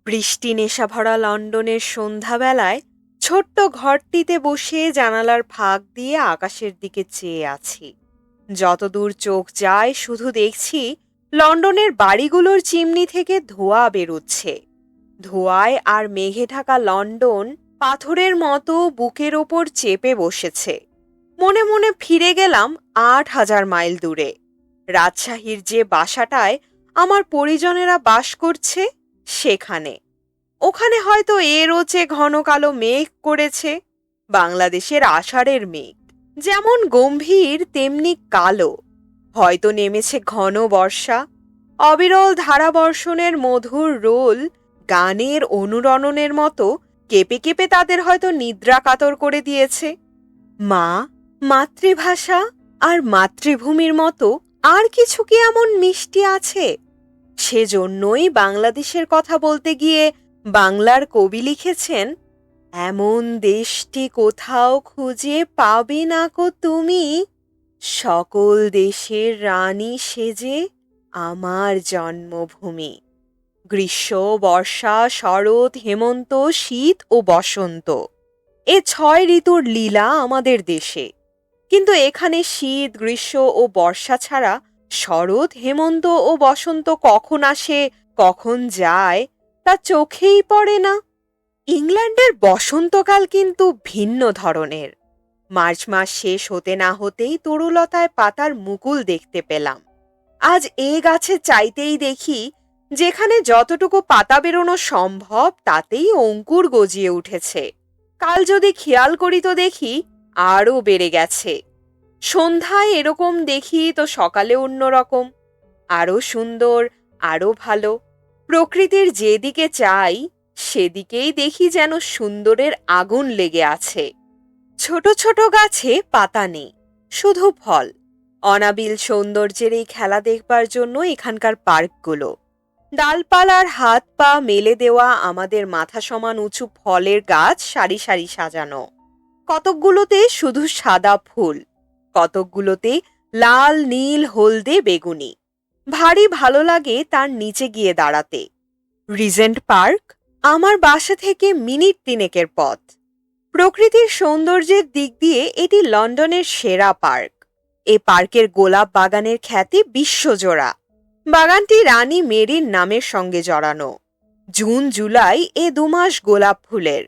বৃষ্টি নেশাভরা লন্ডনের সন্ধ্যাবেলায় ছোট্ট ঘরটিতে বসে জানালার ফাঁক দিয়ে আকাশের দিকে চেয়ে আছি। যতদূর চোখ যায় শুধু দেখছি লন্ডনের বাড়িগুলোর চিমনি থেকে ধোঁয়া বেরোচ্ছে। ধোঁয়ায় আর মেঘে ঢাকা লন্ডন পাথরের মতো বুকের ওপর চেপে বসেছে। মনে মনে ফিরে গেলাম ৮,০০০ মাইল দূরে, রাজশাহীর যে বাসাটায় আমার পরিজনেরা বাস করছে সেখানে। ওখানে হয়তো রোচে ঘন কালো মেঘ করেছে, বাংলাদেশের আষাঢ়ের মেঘ যেমন গম্ভীর তেমনি কালো। হয়তো নেমেছে ঘন বর্ষা, অবিরল ধারাবর্ষণের মধুর রোল গানের অনুরণনের মতো কেঁপে কেঁপে তাদের হয়তো নিদ্রা কাতর করে দিয়েছে। মা, মাতৃভাষা আর মাতৃভূমির মতো আর কিছু কি এমন মিষ্টি আছে? সেজন্যই বাংলাদেশের কথা বলতে গিয়ে বাংলার কবি লিখেছেন, এমন দেশটি কোথাও খুঁজে পাবে না কো তুমি, সকল দেশের রানী সেজে আমার জন্মভূমি। গ্রীষ্ম, বর্ষা, শরৎ, হেমন্ত, শীত ও বসন্ত, এ ৬ ঋতুর লীলা আমাদের দেশে। কিন্তু এখানে শীত, গ্রীষ্ম ও বর্ষা ছাড়া শরৎ, হেমন্ত ও বসন্ত কখন আসে কখন যায় তা চোখেই পড়ে না। ইংল্যান্ডের বসন্তকাল কিন্তু ভিন্ন ধরনের। মার্চ মাস শেষ হতে না হতেই তরুলতায় পাতার মুকুল দেখতে পেলাম। আজ এ গাছে চাইতেই দেখি যেখানে যতটুকু পাতা বেরোনো সম্ভব তাতেই অঙ্কুর গজিয়ে উঠেছে। কাল যদি খেয়াল করি তো দেখি আরও বেড়ে গেছে। সন্ধ্যায় এরকম দেখি তো সকালে অন্যরকম, আরও সুন্দর, আরও ভালো। প্রকৃতির যেদিকে চাই সেদিকেই দেখি যেন সুন্দরের আগুন লেগে আছে। ছোট ছোট গাছে পাতা নেই, শুধু ফল। অনাবিল সৌন্দর্যের এই খেলা দেখবার জন্য এখানকার পার্কগুলো। ডালপালার হাত পা মেলে দেওয়া আমাদের মাথা সমান উঁচু ফলের গাছ সারি সারি সাজানো। কতকগুলোতে শুধু সাদা ফুল, কতকগুলোতে লাল, নীল, হলদে, বেগুনি। ভারী ভালো লাগে তার নিচে গিয়ে দাঁড়াতে। রিজেন্ট পার্ক আমার বাসা থেকে মিনিট ৩ পথ। প্রকৃতির সৌন্দর্যের দিক দিয়ে এটি লন্ডনের সেরা পার্ক। এ পার্কের গোলাপ বাগানের খ্যাতি বিশ্বজোড়া। বাগানটি রানী মেরির নামের সঙ্গে জড়ানো। জুন জুলাই এ ২ মাস গোলাপ ফুলের।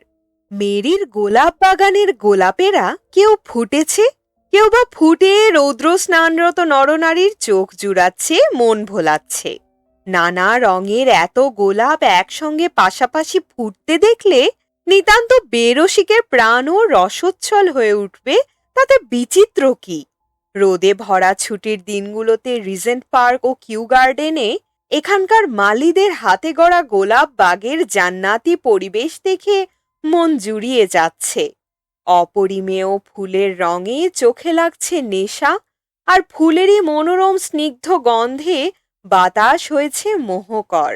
মেরির গোলাপ বাগানের গোলাপেরা কেউ ফুটেছে, কেউ বা ফুটে রৌদ্র স্নানরত নরনারীর চোখ জুড়াচ্ছে, মন ভোলাচ্ছে। নানা রঙের এত গোলাপ একসঙ্গে পাশাপাশি ফুটতে দেখলে নিতান্ত বেরসিকের প্রাণও রসোচ্ছল হয়ে উঠবে, তাতে বিচিত্র কি? রোদে ভরা ছুটির দিনগুলোতে রিজেন্ট পার্ক ও কিউ গার্ডেনে এখানকার মালিদের হাতে গড়া গোলাপ বাগের জান্নাতি পরিবেশ দেখে মন জুড়িয়ে যাচ্ছে। অপরিমেয় ফুলের রঙে চোখে লাগছে নেশা, আর ফুলেরই মনোরম স্নিগ্ধ গন্ধে বাতাস হয়েছে মোহকর।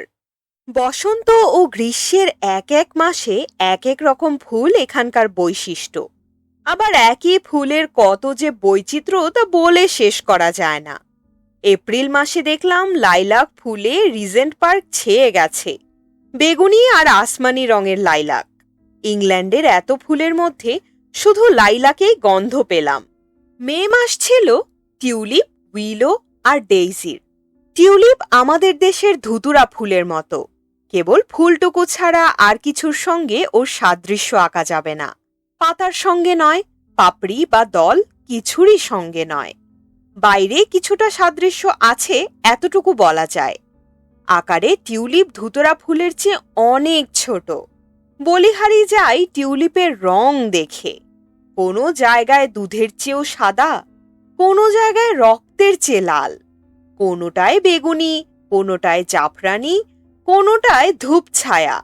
বসন্ত ও গ্রীষ্মের এক এক মাসে এক এক রকম ফুল এখানকার বৈশিষ্ট্য। আবার একই ফুলের কত যে বৈচিত্র্য তা বলে শেষ করা যায় না। এপ্রিল মাসে দেখলাম লাইলাক ফুলে রিজেন্ট পার্ক ছেয়ে গেছে, বেগুনি আর আসমানি রঙের লাইলাক। ইংল্যান্ডের এত ফুলের মধ্যে শুধু লাইলাকেই গন্ধ পেলাম। মে মাস ছিল টিউলিপ, উইলো আর ডেইজির। টিউলিপ আমাদের দেশের ধুতুরা ফুলের মতো, কেবল ফুলটুকু ছাড়া আর কিছুর সঙ্গে ওর সাদৃশ্য আঁকা যাবে না। পাতার সঙ্গে নয়, পাপড়ি বা দল কিছুরই সঙ্গে নয়। বাইরে কিছুটা সাদৃশ্য আছে এতটুকু বলা যায়। আকারে টিউলিপ ধুতরা ফুলের চেয়ে অনেক ছোট। বলিহারি যায় টিউলিপের রং দেখে। কোনো জায়গায় দুধের চেয়েও সাদা, কোনো জায়গায় রক্তের চেয়ে লাল, কোনোটায় বেগুনি, কোনোটায় জাফরানি, কোনোটায় ধূপ ছায়া,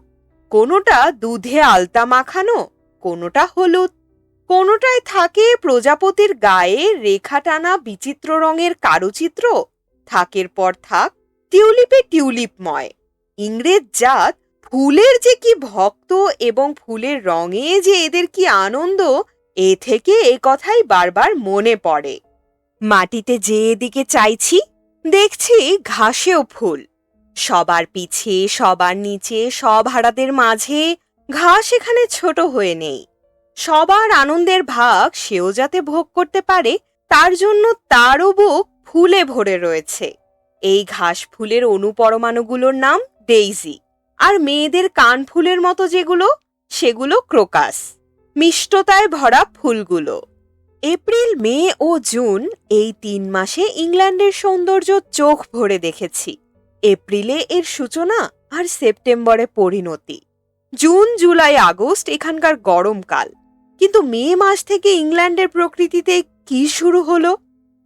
কোনোটা দুধে আলতা মাখানো, কোনোটা হলুদ। কোনোটায় থাকে প্রজাপতির গায়ে রেখা টানা বিচিত্র রঙের কারুচিত্র। থাকের পর থাক টিউলিপে টিউলিপময়। ইংরেজ জাত ফুলের যে কি ভক্ত এবং ফুলের রঙে যে এদের কি আনন্দ, এ থেকে এ কথাই বারবার মনে পড়ে। মাটিতে যে এদিকে চাইছি দেখছি ঘাসেও ফুল, সবার পিছে, সবার নিচে, সব হারাদের মাঝে ঘাস এখানে ছোট হয়ে নেই। সবার আনন্দের ভাগ সেও যাতে ভোগ করতে পারে, তার জন্য তারও বুক ফুলে ভরে রয়েছে। এই ঘাস ফুলের অনুপরমাণুগুলোর নাম ডেইজি, আর মেয়েদের কান ফুলের মতো যেগুলো, সেগুলো ক্রোকাস। মিষ্টতায় ভরা ফুলগুলো। এপ্রিল, মে ও জুন এই 3 মাসে ইংল্যান্ডের সৌন্দর্য চোখ ভরে দেখেছি। এপ্রিলে এর সূচনা আর সেপ্টেম্বরে পরিণতি। জুন, জুলাই, আগস্ট এখানকার গরমকাল। কিন্তু মে মাস থেকে ইংল্যান্ডের প্রকৃতিতে কি শুরু হলো?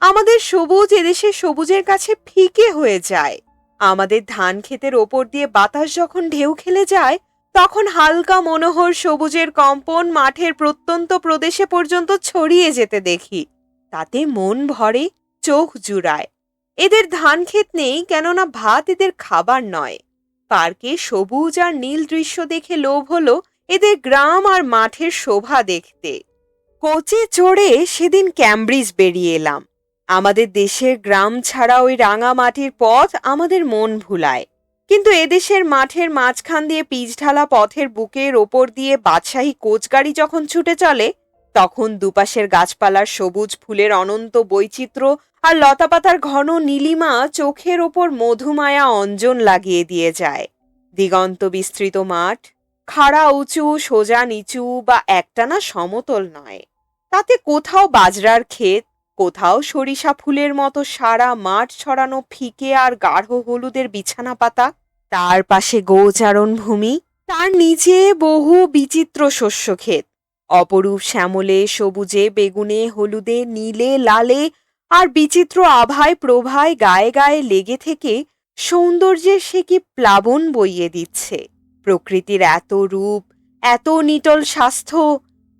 আমাদের সবুজ এদেশের সবুজের কাছে ফিকে হয়ে যায়। আমাদের ধান ক্ষেতের ওপর দিয়ে বাতাস যখন ঢেউ খেলে যায়, তখন হালকা মনোহর সবুজের কম্পন মাঠের প্রত্যন্ত প্রদেশে পর্যন্ত ছড়িয়ে যেতে দেখি। তাতে মন ভরে, চোখ জুড়ায়। এদের ধান ক্ষেত নেই, কেননা ভাত এদের খাবার নয়। পার্কে সবুজ আর নীল দৃশ্য দেখে লোভ হলো এদের গ্রাম আর মাঠের শোভা দেখতে। কোচে চড়ে সেদিন ক্যামব্রিজ বেরিয়ে এলাম। আমাদের দেশের গ্রাম ছাড়া ওই রাঙা মাটির পথ আমাদের মন ভুলায়। কিন্তু এদেশের মাঠের মাঝখান দিয়ে পিচঢালা পথের বুকের ওপর দিয়ে বাদশাহী কোচগাড়ি যখন ছুটে চলে, তখন দুপাশের গাছপালার সবুজ ফুলের অনন্ত বৈচিত্র্য আর লতাপাতার ঘন নীলিমা চোখের ওপর মধুমায়া অঞ্জন লাগিয়ে দিয়ে যায়। দিগন্ত বিস্তৃত মাঠ, খাড়া উঁচু, সোজা নিচু বা একটানা সমতল নয়। তাতে কোথাও বাজরার ক্ষেত, কোথাও সরিষা ফুলের মতো সারা মাঠ ছড়ানো ফিকে আর গাঢ় হলুদের বিছানা পাতা। তার পাশে গোচারণ ভূমি, তার নিচে বহু বিচিত্র শস্য ক্ষেত। অপরূপ শ্যামলে, সবুজে, বেগুনে, হলুদে, নীলে, লালে আর বিচিত্র আভায় প্রভায় গায়ে গায়ে লেগে থেকে সৌন্দর্যের সে কি প্লাবন বইয়ে দিচ্ছে। প্রকৃতির এত রূপ, এত নিটল স্বাস্থ্য,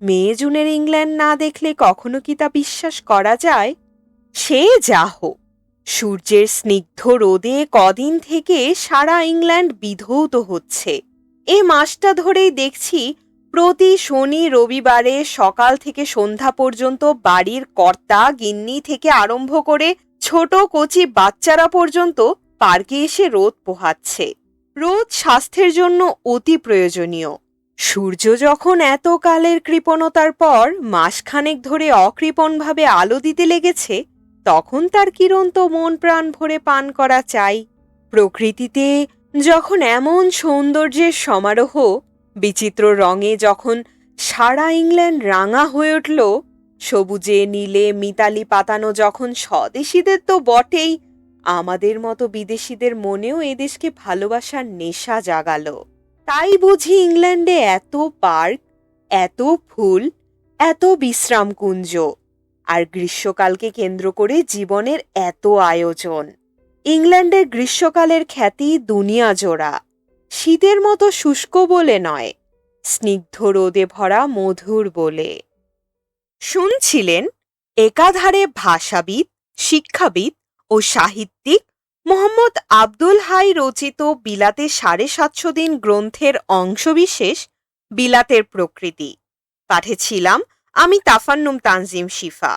মে জুনের ইংল্যান্ড না দেখলে কখনো কি তা বিশ্বাস করা যায়? সে যা হোক, সূর্যের স্নিগ্ধ রোদে কদিন থেকে সারা ইংল্যান্ড বিধৌত হচ্ছে। এ মাসটা ধরেই দেখছি প্রতি শনি রবিবারে সকাল থেকে সন্ধ্যা পর্যন্ত বাড়ির কর্তা গিন্নি থেকে আরম্ভ করে ছোট কচি বাচ্চারা পর্যন্ত পার্কে এসে রোদ পোহাচ্ছে। রোদ স্বাস্থ্যের জন্য অতি প্রয়োজনীয়। সূর্য যখন এত কালের কৃপণতার পর মাসখানেক ধরে অকৃপণভাবে আলো দিতে লেগেছে, তখন তার কিরণ তো মন প্রাণ ভরে পান করা চাই। প্রকৃতিতে যখন এমন সৌন্দর্যের সমারোহ, বিচিত্র রঙে যখন সারা ইংল্যান্ড রাঙা হয়ে উঠল, সবুজে নীলে মিতালি পাতানো যখন স্বদেশীদের তো বটেই, আমাদের মতো বিদেশিদের মনেও এদেশকে ভালোবাসার নেশা জাগালো। তাই বুঝি ইংল্যান্ডে এত পার্ক, এত ফুল, এত বিশ্রামকুঞ্জ, আর গ্রীষ্মকালকে কেন্দ্র করে জীবনের এত আয়োজন। ইংল্যান্ডের গ্রীষ্মকালের খ্যাতি দুনিয়া জোড়া। শীতের মতো শুষ্ক বলে নয়, স্নিগ্ধ রোদে ভরা মধুর বলে। শুনছিলেন একাধারে ভাষাবিদ, শিক্ষাবিদ ও সাহিত্যিক মোহাম্মদ আব্দুল হাই রচিত বিলাতে ৭৫০ দিন গ্রন্থের অংশবিশেষ বিলাতের প্রকৃতি। পাঠে ছিলাম আমি তাফান্নুম তানজিম শিফা।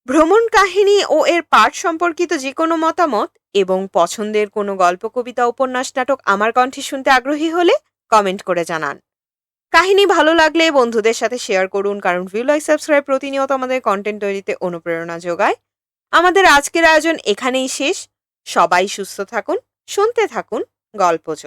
ভ্রমণ কাহিনী ও এর পাঠ সম্পর্কিত যে কোনো মতামত এবং পছন্দের কোনো গল্প, কবিতা, উপন্যাস, নাটক আমার কণ্ঠে শুনতে আগ্রহী হলে কমেন্ট করে জানান। কাহিনী ভালো লাগলে বন্ধুদের সাথে শেয়ার করুন, কারণ ভিউ, লাইক, সাবস্ক্রাইব প্রতিনিয়ত আমাদের কন্টেন্ট তৈরিতে অনুপ্রেরণা যোগায়। আমাদের আজকের আয়োজন এখানেই শেষ। সবাই সুস্থ থাকুন, শুনতে থাকুন গল্পজ।